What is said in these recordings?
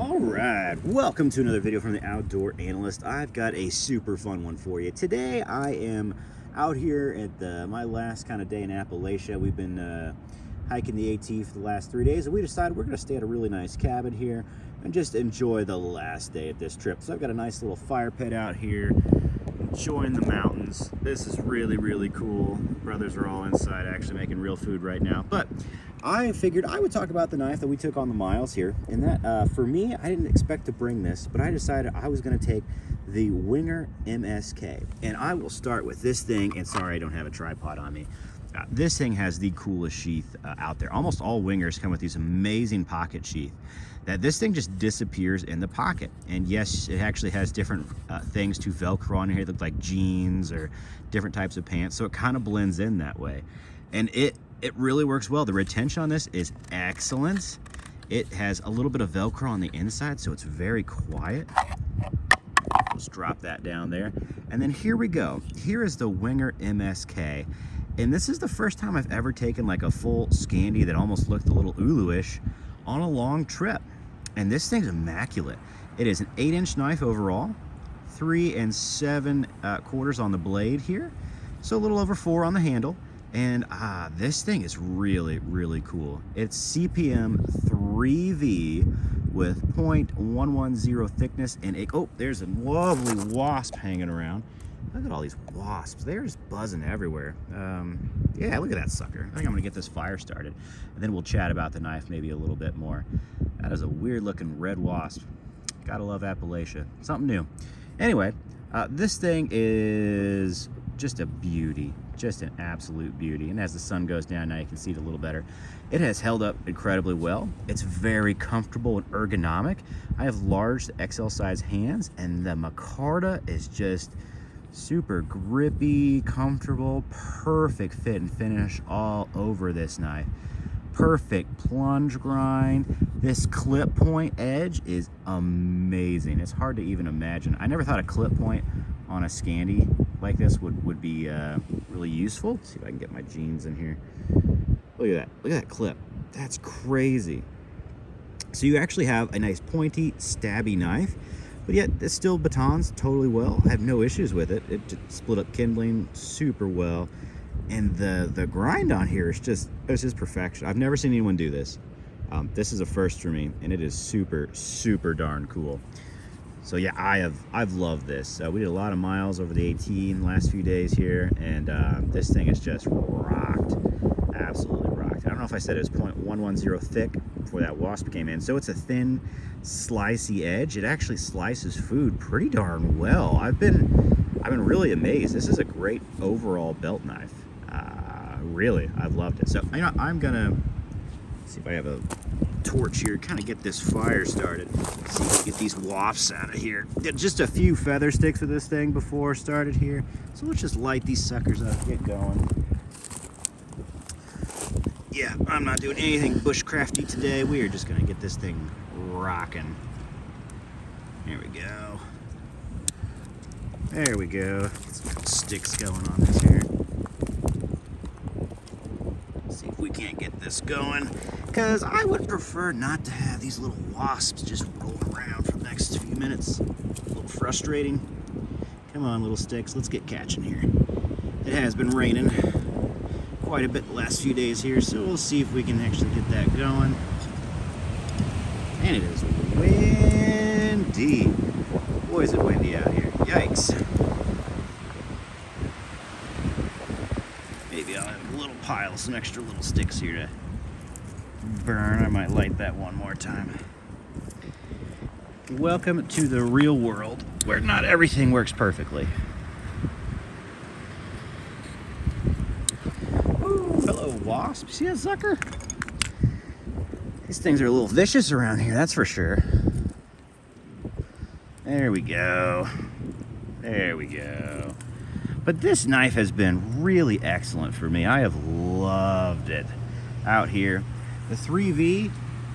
All right, welcome to another video from the Outdoor Analyst. I've got a super fun one for you. Today I am out here at my last kind of day in Appalachia. We've been hiking the AT for the last 3 days, and we decided we're going to stay at a really nice cabin here and just enjoy the last day of this trip. So I've got a nice little fire pit out here, enjoying the mountains. This is really cool. Brothers are all inside actually making real food right now. But I figured I would talk about the knife that we took on the miles here. And that, for me, I didn't expect to bring this, but I decided I was going to take the Wenger MSK. And I will start with this thing, and sorry I don't have a tripod on me. This thing has the coolest sheath out there. Almost all Wengers come with these amazing pocket sheath that this thing just disappears in the pocket. And yes, it actually has different things to Velcro on here that look like jeans or different types of pants, so it kind of blends in that way. And it really works well. The retention on this is excellent. It has a little bit of Velcro on the inside, so it's very quiet. Let's drop that down there. And then here we go. Here is the Wenger MSK. And this is the first time I've ever taken like a full Scandi that almost looked a little Ulu-ish on a long trip. And this thing's immaculate. It is an 8-inch knife overall, 3 7/4 on the blade here. So a little over 4 on the handle. And this thing is really cool. It's CPM 3V with 0.110 thickness, and there's a lovely wasp hanging around. Look at all these wasps. They're just buzzing everywhere. Yeah, look at that sucker. I think I'm gonna get this fire started, and then we'll chat about the knife maybe a little bit more. That is a weird looking red wasp. Gotta love Appalachia. Something new. Anyway, this thing is just a beauty, just an absolute beauty. And as the sun goes down, now you can see it a little better. It has held up incredibly well. It's very comfortable and ergonomic. I have large XL size hands, and the micarta is just super grippy, comfortable, perfect fit and finish all over this knife. Perfect plunge grind. This clip point edge is amazing. It's hard to even imagine. I never thought a clip point on a Scandi like this would be really useful. Let's see if I can get my jeans in here. Look at that clip. That's crazy. So you actually have a nice pointy, stabby knife, but yet it still batons totally well. I have no issues with it. It just split up kindling super well. And the grind on here is it's just perfection. I've never seen anyone do this. This is a first for me, and it is super darn cool. So yeah, I've loved this. We did a lot of miles over the AT in the last few days here, and this thing is just rocked, absolutely rocked. I don't know if I said it was 0.110 thick before that wasp came in, so it's a thin, slicey edge. It actually slices food pretty darn well. I've been really amazed. This is a great overall belt knife. Really, I've loved it. So I'm gonna see if I have a torch here, kind of get this fire started. See if we get these wasps out of here. Did just a few feather sticks with this thing before started here. So let's just light these suckers up, get going. Yeah, I'm not doing anything bushcrafty today. We are just gonna get this thing rocking. Here we go. There we go. Get some sticks going on this here. See if we can't get this going, because I would prefer not to have these little wasps just rolling around for the next few minutes. A little frustrating. Come on, little sticks, let's get catching here. It has been raining quite a bit the last few days here, so we'll see if we can actually get that going. And it is windy. Boy, is it windy out here. Yikes. Maybe I'll have a little pile, some extra little sticks here to burn. I might light that one more time. Welcome to the real world, where not everything works perfectly. Ooh, hello, wasp. See that sucker? These things are a little vicious around here, that's for sure. There we go. There we go. But this knife has been really excellent for me. I have loved it out here. The 3V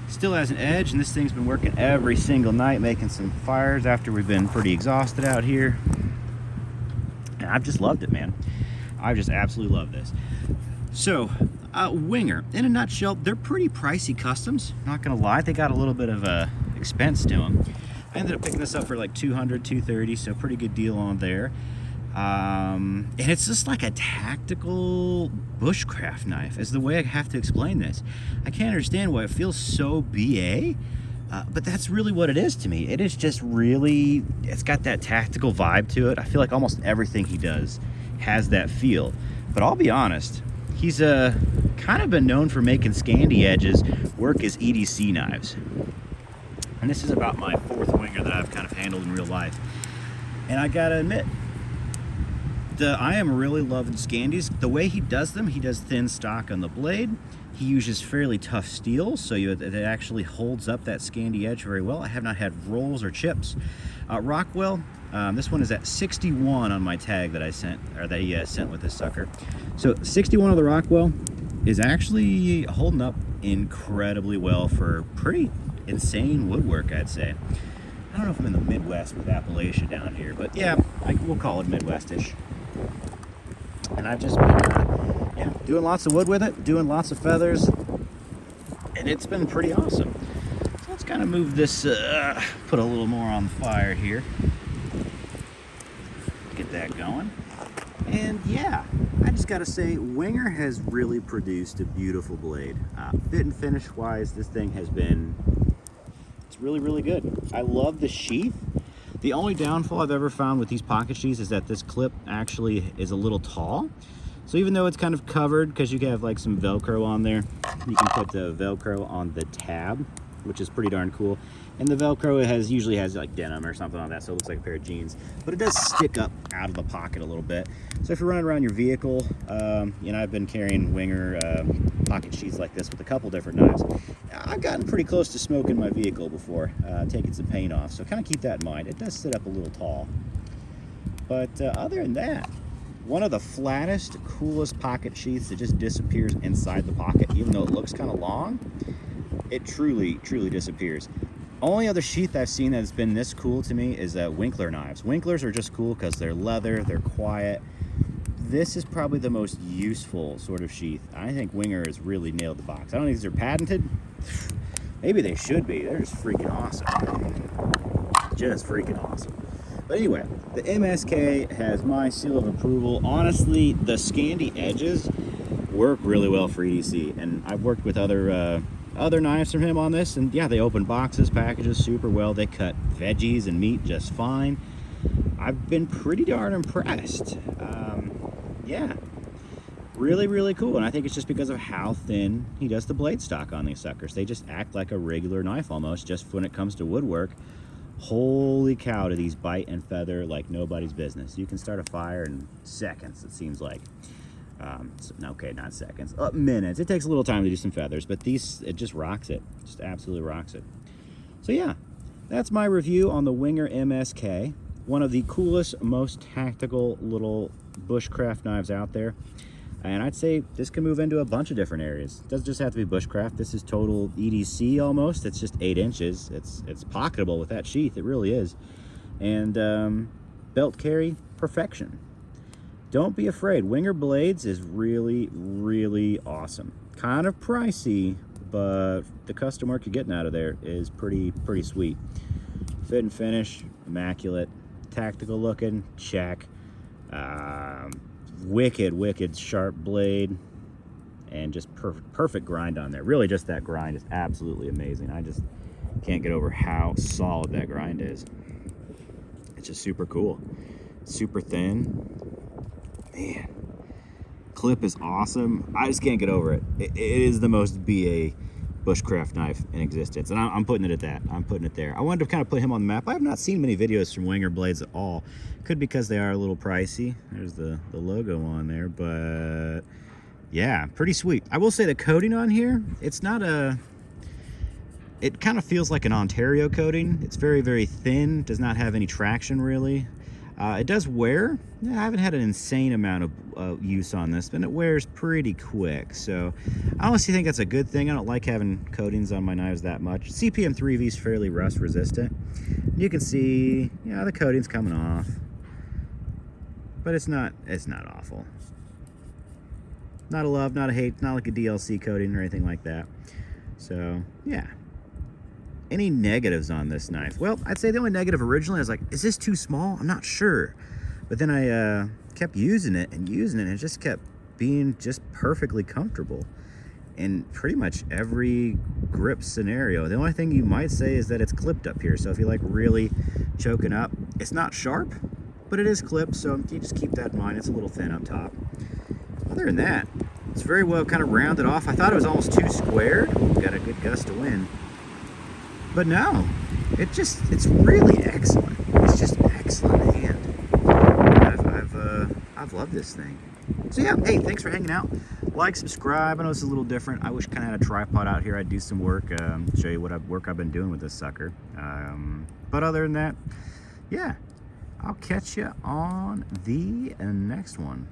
still has an edge, and this thing's been working every single night, making some fires after we've been pretty exhausted out here. And I've just loved it, man. I've just absolutely loved this. So, Wenger, in a nutshell, they're pretty pricey customs. Not gonna lie, they got a little bit of a expense to them. I ended up picking this up for like $200, $230, so pretty good deal on there. And it's just like a tactical bushcraft knife is the way I have to explain this. I can't understand why it feels so BA, but that's really what it is to me. It is just really, it's got that tactical vibe to it. I feel like almost everything he does has that feel. But I'll be honest, he's kind of been known for making Scandi edges work as EDC knives. And this is about my 4th Wenger that I've kind of handled in real life. And I gotta admit, I am really loving Scandis. The way he does them, he does thin stock on the blade. He uses fairly tough steel, so it actually holds up that Scandi edge very well. I have not had rolls or chips. Rockwell, this one is at 61 on my tag that I sent, or that he sent with this sucker. So 61 of the Rockwell is actually holding up incredibly well for pretty insane woodwork, I'd say. I don't know if I'm in the Midwest with Appalachia down here, but yeah, we'll call it Midwest-ish. And I've just been doing lots of wood with it, doing lots of feathers, and it's been pretty awesome. So let's kind of move this, put a little more on the fire here. Get that going. And yeah, I just gotta say, Wenger has really produced a beautiful blade. Fit and finish wise, this thing has been, it's really, really good. I love the sheath. The only downfall I've ever found with these pocket sheaths is that this clip actually is a little tall. So even though it's kind of covered, because you can have like some Velcro on there, you can put the Velcro on the tab, which is pretty darn cool. And the Velcro usually has like denim or something on that, so it looks like a pair of jeans. But it does stick up out of the pocket a little bit. So if you're running around your vehicle, I've been carrying Wenger pocket sheaths like this with a couple different knives. I've gotten pretty close to smoking my vehicle before, taking some paint off. So kind of keep that in mind. It does sit up a little tall. But other than that, one of the flattest, coolest pocket sheaths that just disappears inside the pocket, even though it looks kind of long. It truly, truly disappears. Only other sheath I've seen that's been this cool to me is Winkler knives. Winklers are just cool because they're leather, they're quiet. This is probably the most useful sort of sheath. I think Wenger has really nailed the box. I don't think these are patented. Maybe they should be. They're just freaking awesome. Just freaking awesome. But anyway, the MSK has my seal of approval. Honestly, the Scandi edges work really well for EDC, and I've worked with other knives from him on this, and yeah, they open boxes, packages super well. They cut veggies and meat just fine. I've been pretty darn impressed. Yeah, really, really cool. And I think it's just because of how thin he does the blade stock on these suckers. They just act like a regular knife almost, just when it comes to woodwork. Holy cow, do these bite and feather like nobody's business. You can start a fire in seconds, it seems like. Okay, not seconds, minutes. It takes a little time to do some feathers, but it just rocks it. Just absolutely rocks it. So yeah, that's my review on the Wenger MSK. One of the coolest, most tactical little bushcraft knives out there. And I'd say this can move into a bunch of different areas. It doesn't just have to be bushcraft. This is total EDC almost. It's just 8 inches. It's pocketable with that sheath. It really is. And belt carry, perfection. Don't be afraid. Wenger blades is really, really awesome. Kind of pricey, but the custom work you're getting out of there is pretty sweet. Fit and finish, immaculate. Tactical looking, check. Wicked sharp blade, and just perfect grind on there. Really, just that grind is absolutely amazing. I just can't get over how solid that grind is. It's just super cool. Super thin. Man, clip is awesome. I just can't get over it. It is the most BA bushcraft knife in existence, and I'm putting it at that. I'm putting it there. I wanted to kind of put him on the map. I have not seen many videos from Wenger blades at all. Could be because they are a little pricey. There's the logo on there, but yeah, pretty sweet. I will say the coating on here, it's not it kind of feels like an Ontario coating. It's very, very thin, does not have any traction really. It does wear. I haven't had an insane amount of use on this, but it wears pretty quick. So I honestly think that's a good thing. I don't like having coatings on my knives that much. CPM 3V is fairly rust resistant. You can see, the coating's coming off, but it's not awful. Not a love, not a hate, not like a DLC coating or anything like that. So yeah. Any negatives on this knife? Well, I'd say the only negative originally, I was like, is this too small? I'm not sure. But then I kept using it, and it just kept being just perfectly comfortable in pretty much every grip scenario. The only thing you might say is that it's clipped up here. So if you like really choking up, it's not sharp, but it is clipped. So you just keep that in mind. It's a little thin up top. Other than that, it's very well kind of rounded off. I thought it was almost too squared. Got a good gust of wind. But no, it's really excellent. It's just excellent hand. I've loved this thing. So yeah, hey, thanks for hanging out. Like, subscribe. I know it's a little different. I wish I kind of had a tripod out here. I'd do some work, show you what work I've been doing with this sucker. But other than that, yeah, I'll catch you on the next one.